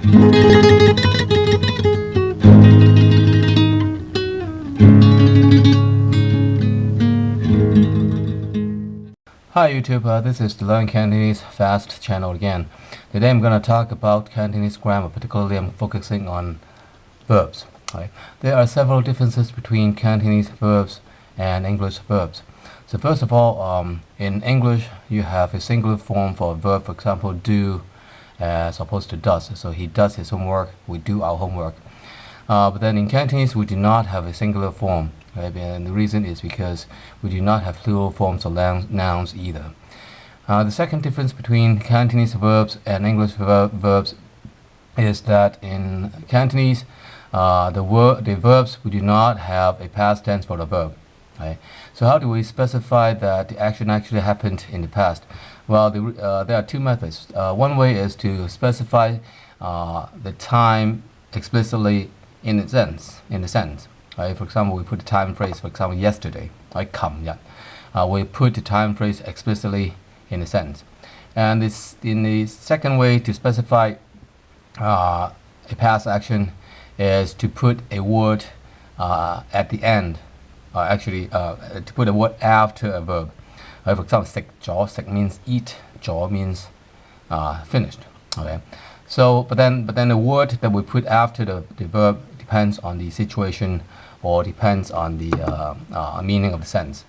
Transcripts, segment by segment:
Hi YouTube, this is the Learn Cantonese Fast channel again. Today I'm going to talk about Cantonese grammar, particularly I'm focusing on verbs. Right? There are several differences between Cantonese verbs and English verbs. So first of all, in English you have a singular form for a verb, for example do as opposed to does. So he does his homework, we do our homework. But then in Cantonese we do not have a singular form. Right? And the reason is because we do not have plural forms of nouns either. The second difference between Cantonese verbs and English verbs is that in Cantonese, the verbs, we do not have a past tense for the verb. Right? So how do we specify that the action actually happened in the past? Well, there are two methods. One way is to specify the time explicitly in the sentence. Right? For example, we put the time phrase, for example, yesterday, like 琴日. We put the time phrase explicitly in the sentence. And in the second way to specify a past action is to put a word at the end, to put a word after a verb. For example, 食咗, 食 means eat, 咗 means finished. Okay. So, but then the word that we put after the verb depends on the situation or depends on the meaning of the sentence.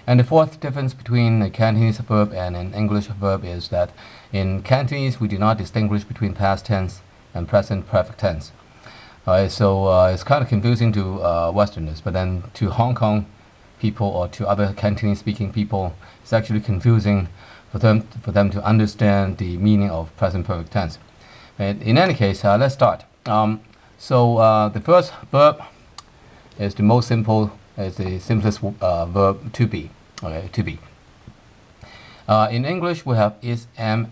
And the fourth difference between a Cantonese verb and an English verb is that in Cantonese we do not distinguish between past tense and present perfect tense. So it's kind of confusing to Westerners, but then to Hong Kong people or to other Cantonese speaking people, it's actually confusing for them to understand the meaning of present perfect tense. And in any case, let's start. So the first verb is the most simple, is the simplest verb, to be. Okay, to be. In English we have is, am,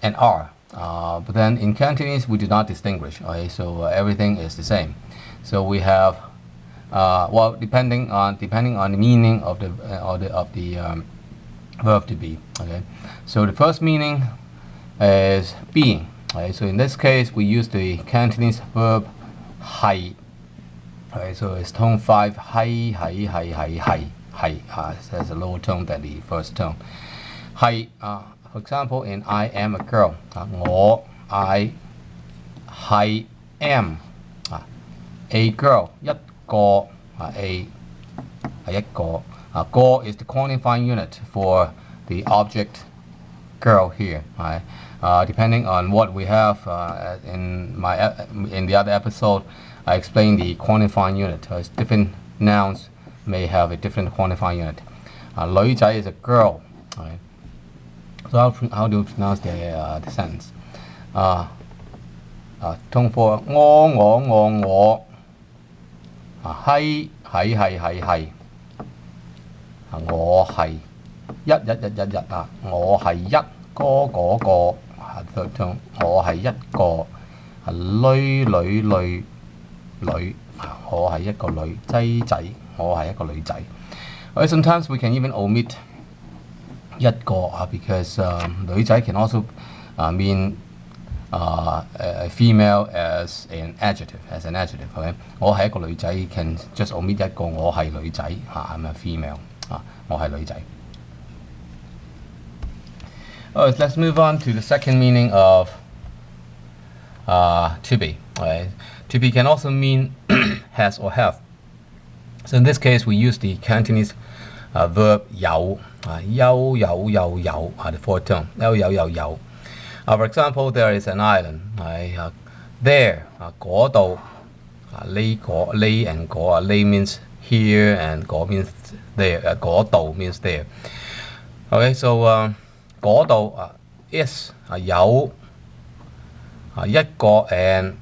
and are. But then in Cantonese we do not distinguish. Okay, so everything is the same. So we have, well, depending on the meaning of the verb to be. Okay, so the first meaning is being. Okay, so in this case we use the Cantonese verb 係. Okay, so it's tone 5, 係. It has a lower tone than the first tone. 係, for example, in I am a girl, I am a girl, 一個, a 係一個, 個 is the quantifying unit for the object girl here. Right? Depending on what we have in the other episode, I explained the quantifying unit. Different nouns may have a different quantifying unit. 女仔 is a girl. Right? So how do you pronounce the sentence? Tone 4, 我係我係一我係一個嗰個third tone 我係一個女我係一個女仔我係一個女仔。Okay, sometimes we can even omit 一個 because 女仔 can also mean a female as an adjective. Okay? 我係一個女仔 can just omit 一個我係女仔 I'm a female 我係女仔。Alright, let's move on to the second meaning of to be. Right? To be can also mean has or have. So in this case, we use the Cantonese verb 有, the fourth tone. 有. For example, there is an island. There, 嗰度, 呢 and 嗰, 呢 means here and 嗰 means there. 嗰度 means there. Okay, so 嗰度 is 有一個 and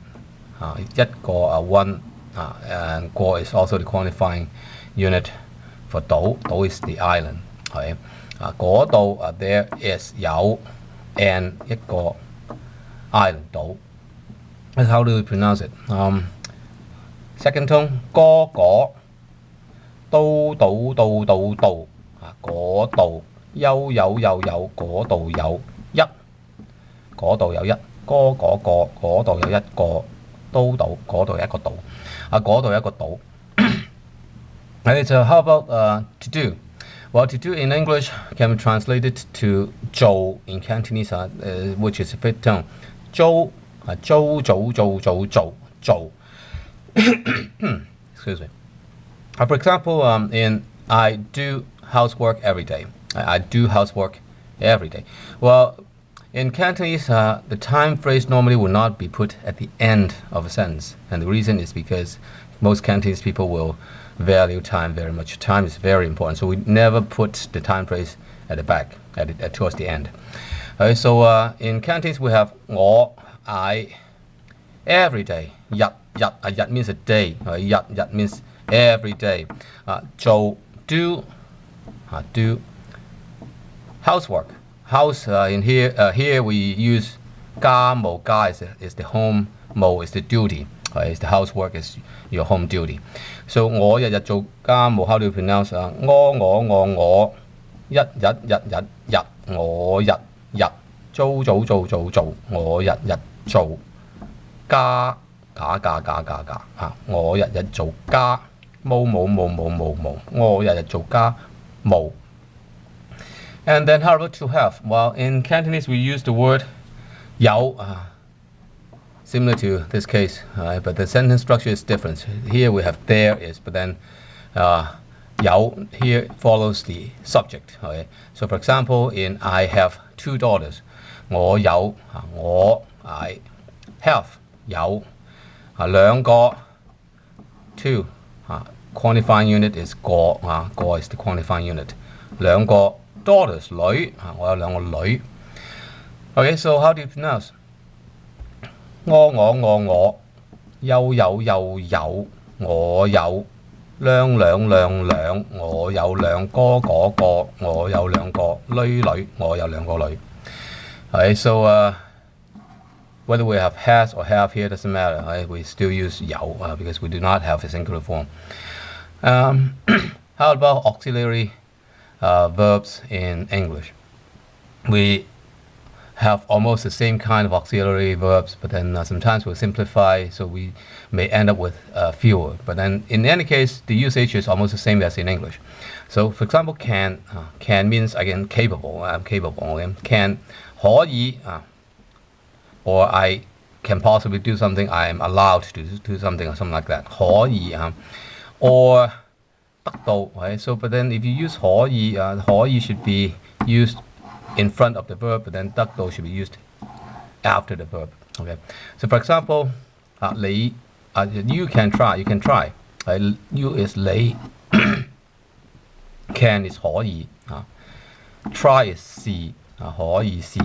一個 one. And 個 is also the quantifying unit for 島 is the island. Okay? 嗰度 there is 有 and 一個 island 島. That's how do we pronounce it? Second tone 嗰度嗰度有嗰度有一嗰度有一個都島，嗰度有一個島，嗰度有一個島。Right, so how about to do? Well, to do in English can be translated to 做 in Cantonese, which is a fifth tone. 做做。Excuse me. For example, in I do housework every day. I do housework every day. Well, in Cantonese, the time phrase normally will not be put at the end of a sentence. And the reason is because most Cantonese people will value time very much. Time is very important. So we never put the time phrase at the back, towards the end. So in Cantonese, we have 我, I, every day. 日 means a day. 日 means every day. 做 do housework. House in here we use 家務. 家 is the home. 務 is the duty. Is the housework is your home duty. So 我日日做家務. How do you pronounce? 我日我日做我日日做家我日日做家務我日日做家務. And then how about to have? Well, in Cantonese we use the word 有, similar to this case, but the sentence structure is different. Here we have there is, but then 有 here follows the subject. Okay? So for example, in I have 2 daughters. 我有 I have 有 兩個 2 quantifying unit is 個 is the quantifying unit. 兩個 daughters 女 我有兩個女. Okay, so how do you pronounce? 我有我有兩我有兩個我有兩個女我有兩個女. Okay, so whether we have has or have here doesn't matter. Right? We still use 有 because we do not have a singular form. How about auxiliary verbs in English? We have almost the same kind of auxiliary verbs, but then sometimes we'll simplify, so we may end up with fewer. But then in any case, the usage is almost the same as in English. So for example, can means again capable. I'm capable. Okay? Can 可以 or I can possibly do something. I am allowed to do something or something like that. 可以 or 得到. Okay? So but then if you use 可以 should be used in front of the verb, but then 得到 should be used after the verb. Okay. So for example, you can try. You is 你 can is 可以 try is 試 可以試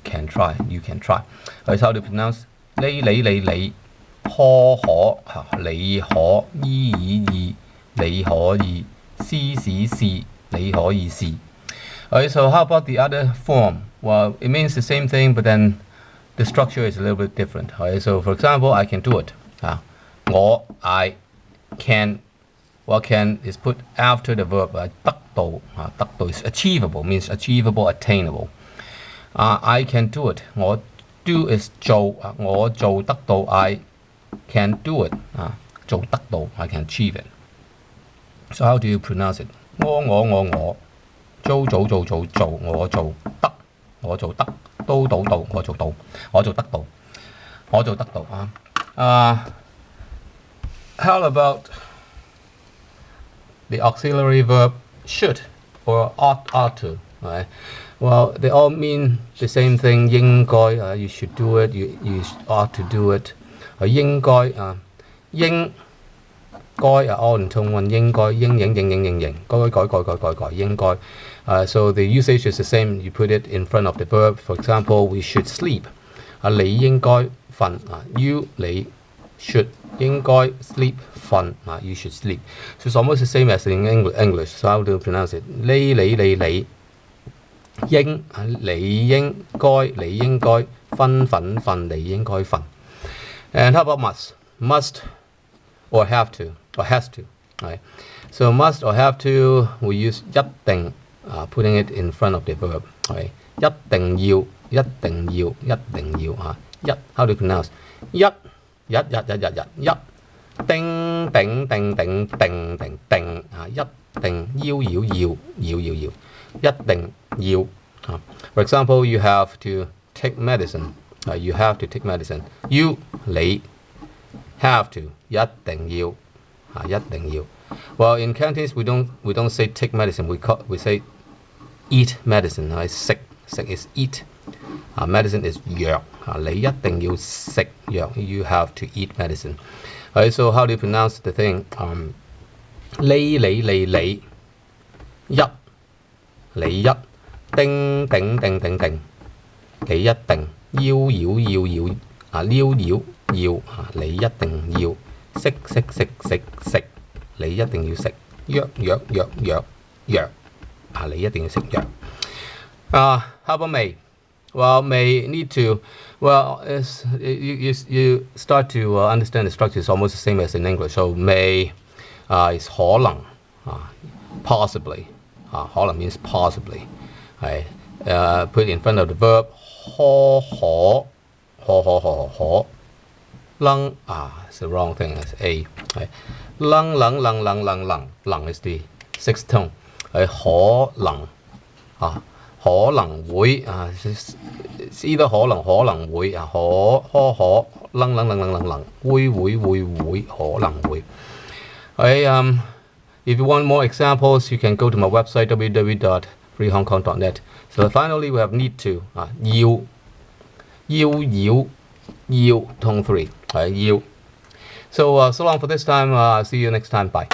can try. You can try. That's how to pronounce 你可你可以你可以試你可以試. Okay, so how about the other form? Well, it means the same thing, but then the structure is a little bit different. Okay, so for example, I can do it. I can. Well, can is put after the verb. 得到 is achievable, means achievable, attainable. I can do it. 我 do is 做我做得到 I can do it. 做得到 I can achieve it. So how do you pronounce it? 我做我做得我做得我做得到 How about the auxiliary verb should or ought to? Right? Well, they all mean the same thing. 應該 you should do it. You ought to do it. 應該應該我唔同運應該應改應該. So the usage is the same. You put it in front of the verb. For example, we should sleep. 你應該瞓 你 should 應該 sleep 瞓 you should sleep. So it's almost the same as in English. So how do you pronounce it? 你應該瞓你應該瞓. And how about must or have to or has to, right? So must or have to, we use 一定 putting it in front of the verb. Right? 一定要 How do you pronounce? 一叮叮叮叮叮叮叮一定要一定要For example, you have to take medicine. You have to take medicine. You 你 have to 一定要 Well, in Cantonese we don't say take medicine. We say eat medicine. 食 is eat. Medicine is 藥。你一定要食藥。You have to eat medicine. So how do you pronounce the thing? 你一叮叮叮叮叮，你一定要你一定要食，你一定要食藥，你一定要食藥。How about may? Well, may need to. Well, you start to understand the structure is almost the same as in English. So may is 可能 possibly. 可能 means possibly. Put it in front of the verb 可能 it's the wrong thing. It's a. 能 is the sixth tone. 可能可能會it's either 可能會可能會可能會。If you want more examples, you can go to my website www.freehongkong.net. So finally, we have need to 要 tone 3 要。So so long for this time. See you next time. Bye.